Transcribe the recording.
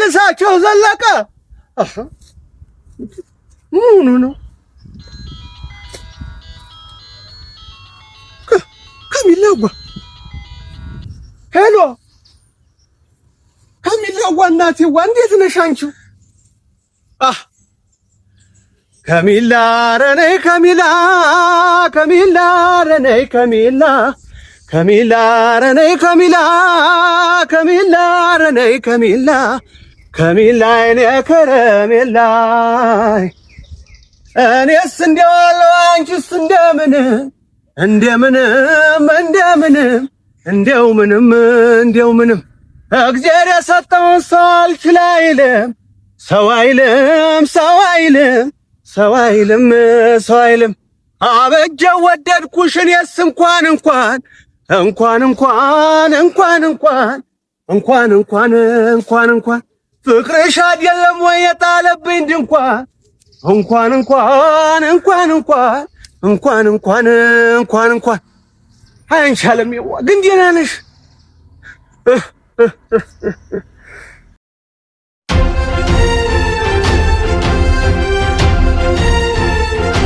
መልሳቸው ዘለቀ ምን ነው ከሚላዋ ሄሎ ከሚላዋ እናቴዋ እንዴት ነሽ አንቺው ከሚላ ረነይ ከሚላ ከሚላ ረነይ ከሚላ ከሚላ ረነይ ከሚላ ከሚላ ረነይ ከሚላ ከሚላ እኔ ከረሜላ እኔስ እንደዋለው አንቺስ እንደው ምንም እግዚአብሔር የሰጠውን ሰው አልችል አይልም ሰው አይልም አበጀው ወደድኩሽ እኔስ እንኳን ፍቅርሽ አይደለም ወይ የጣለብኝ ድንኳን እንኳን አንቺ አለሜዋ ግን ደህና ነሽ